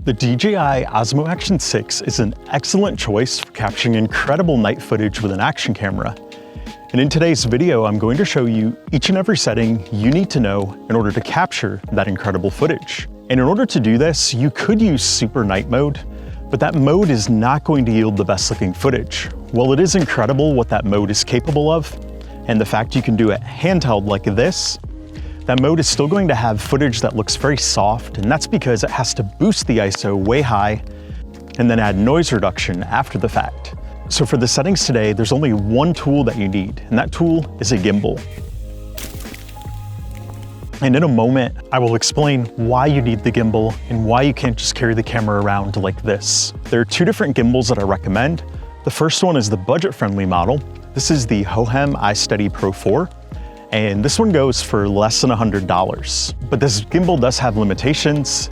The DJI Osmo Action 6 is an excellent choice for capturing incredible night footage with an action camera. And in today's video, I'm going to show you each and every setting you need to know in order to capture that incredible footage. And in order to do this, you could use SuperNight mode, but that mode is not going to yield the best looking footage. While it is incredible what that mode is capable of, and the fact you can do it handheld like this, that mode is still going to have footage that looks very soft, and that's because it has to boost the ISO way high and then add noise reduction after the fact. So for the settings today, there's only one tool that you need, and that tool is a gimbal. And in a moment, I will explain why you need the gimbal and why you can't just carry the camera around like this. There are two different gimbals that I recommend. The first one is the budget-friendly model. This is the Hohem iSteady Pro 4. And this one goes for less than $100. But this gimbal does have limitations.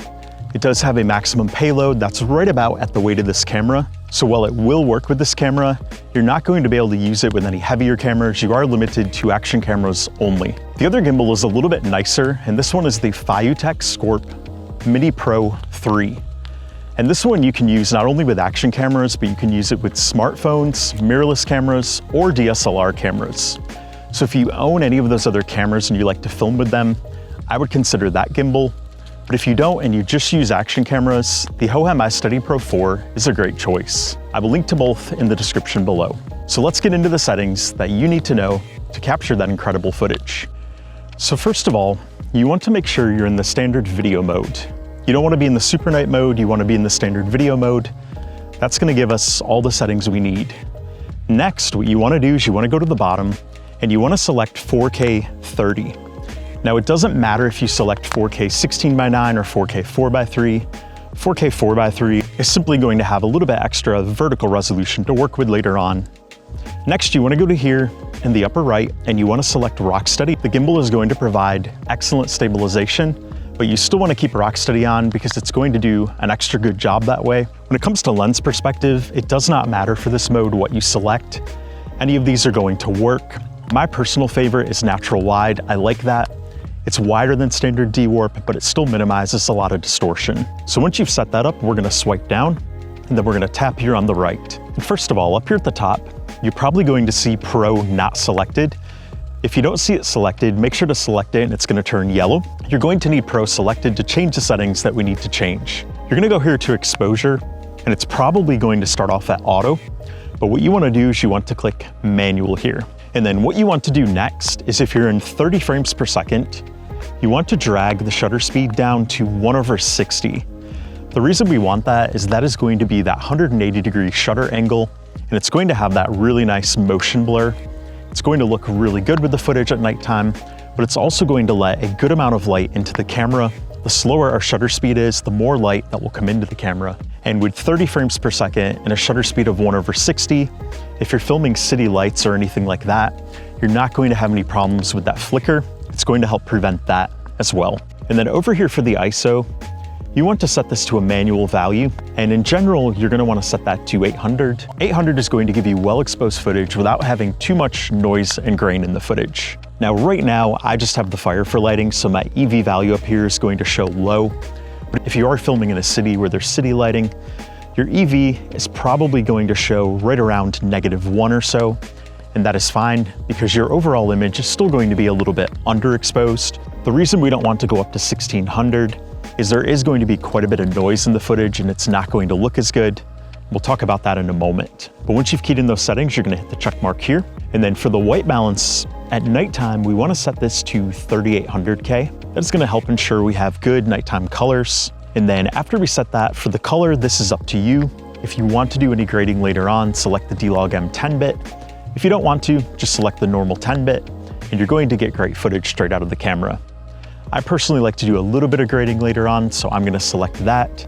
It does have a maximum payload that's right about at the weight of this camera. So while it will work with this camera, you're not going to be able to use it with any heavier cameras. You are limited to action cameras only. The other gimbal is a little bit nicer, and this one is the Fiutech Scorp Mini Pro 3. And this one you can use not only with action cameras, but you can use it with smartphones, mirrorless cameras, or DSLR cameras. So if you own any of those other cameras and you like to film with them, I would consider that gimbal. But if you don't and you just use action cameras, the Hohem iSteady Pro 4 is a great choice. I will link to both in the description below. So let's get into the settings that you need to know to capture that incredible footage. So first of all, you want to make sure you're in the standard video mode. You don't want to be in the SuperNight mode, you want to be in the standard video mode. That's going to give us all the settings we need. Next, what you want to do is you want to go to the bottom and you want to select 4K 30. Now it doesn't matter if you select 4K 16:9 or 4K 4:3. 4K 4:3 is simply going to have a little bit extra vertical resolution to work with later on. Next, you want to go to here in the upper right and you want to select rock steady. The gimbal is going to provide excellent stabilization, but you still want to keep rock steady on because it's going to do an extra good job that way. When it comes to lens perspective, it does not matter for this mode what you select. Any of these are going to work. My personal favorite is natural wide. I like that. It's wider than standard D-warp, but it still minimizes a lot of distortion. So once you've set that up, we're gonna swipe down, and then we're gonna tap here on the right. And first of all, up here at the top, you're probably going to see Pro not selected. If you don't see it selected, make sure to select it and it's gonna turn yellow. You're going to need Pro selected to change the settings that we need to change. You're gonna go here to exposure, and it's probably going to start off at auto, but what you wanna do is you want to click manual here. And then what you want to do next is if you're in 30 frames per second, you want to drag the shutter speed down to 1/60. The reason we want that is going to be that 180-degree shutter angle, and it's going to have that really nice motion blur. It's going to look really good with the footage at nighttime, but it's also going to let a good amount of light into the camera. The slower our shutter speed is, the more light that will come into the camera. And with 30 frames per second and a shutter speed of 1/60, if you're filming city lights or anything like that, you're not going to have any problems with that flicker. It's going to help prevent that as well. And then over here for the ISO, you want to set this to a manual value. And in general, you're going to want to set that to 800. 800 is going to give you well-exposed footage without having too much noise and grain in the footage. Now, right now, I just have the fire for lighting, so my EV value up here is going to show low. But if you are filming in a city where there's city lighting, your EV is probably going to show right around -1 or so. And that is fine because your overall image is still going to be a little bit underexposed. The reason we don't want to go up to 1600 is there is going to be quite a bit of noise in the footage and it's not going to look as good. We'll talk about that in a moment. But once you've keyed in those settings, you're gonna hit the check mark here. And then for the white balance, at nighttime, we wanna set this to 3800K. That's gonna help ensure we have good nighttime colors. And then after we set that, for the color, this is up to you. If you want to do any grading later on, select the D-Log M 10-bit. If you don't want to, just select the normal 10-bit, and you're going to get great footage straight out of the camera. I personally like to do a little bit of grading later on, so I'm gonna select that.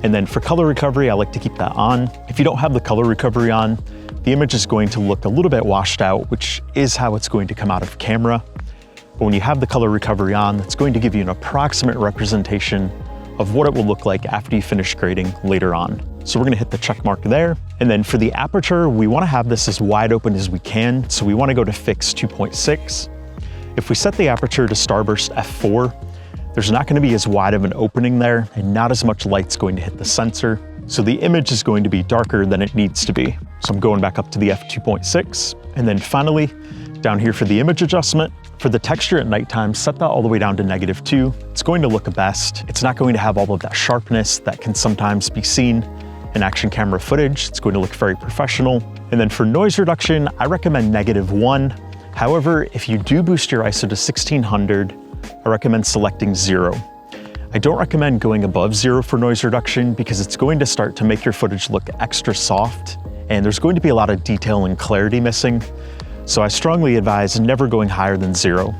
And then for color recovery, I like to keep that on. If you don't have the color recovery on, the image is going to look a little bit washed out, which is how it's going to come out of camera. But when you have the color recovery on, it's going to give you an approximate representation of what it will look like after you finish grading later on. So we're gonna hit the check mark there. And then for the aperture, we wanna have this as wide open as we can. So we wanna go to fix 2.6. If we set the aperture to starburst f4, there's not going to be as wide of an opening there and not as much light's going to hit the sensor. So the image is going to be darker than it needs to be. So I'm going back up to the f2.6. And then finally, down here for the image adjustment, for the texture at nighttime, set that all the way down to -2. It's going to look best. It's not going to have all of that sharpness that can sometimes be seen in action camera footage. It's going to look very professional. And then for noise reduction, I recommend -1. However, if you do boost your ISO to 1600, I recommend selecting 0. I don't recommend going above 0 for noise reduction because it's going to start to make your footage look extra soft, and there's going to be a lot of detail and clarity missing. So I strongly advise never going higher than 0.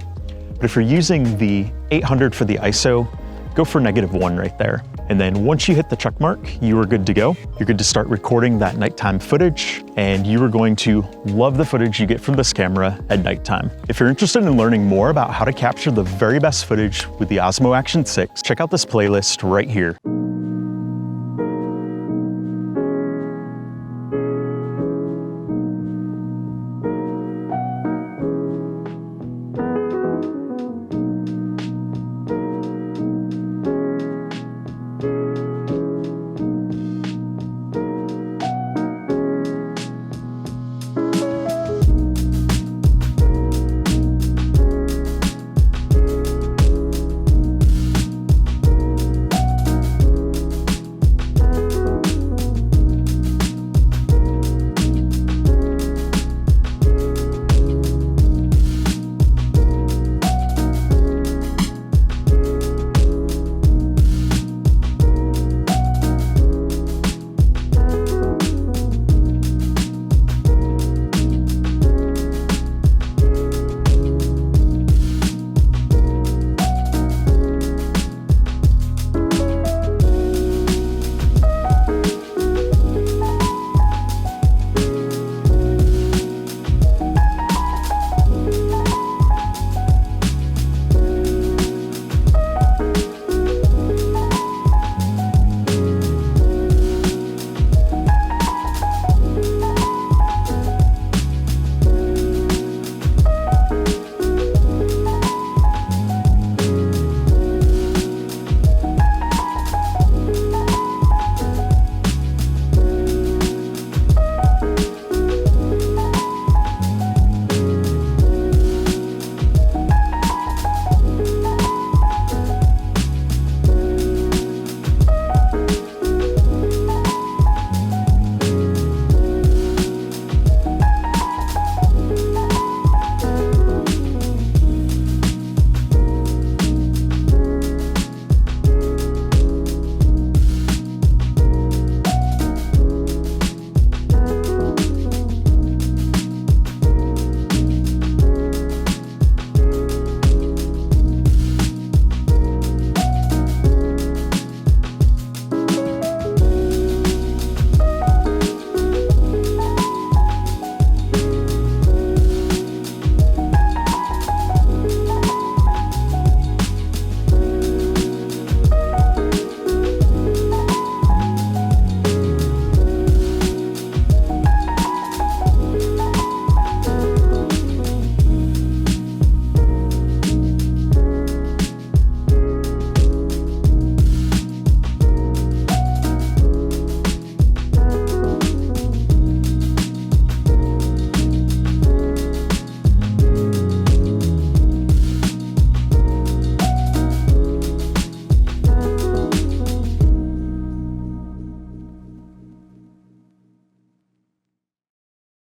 But if you're using the 800 for the ISO, go for -1 right there. And then once you hit the check mark, you are good to go. You're good to start recording that nighttime footage, and you are going to love the footage you get from this camera at nighttime. If you're interested in learning more about how to capture the very best footage with the Osmo Action 6, check out this playlist right here.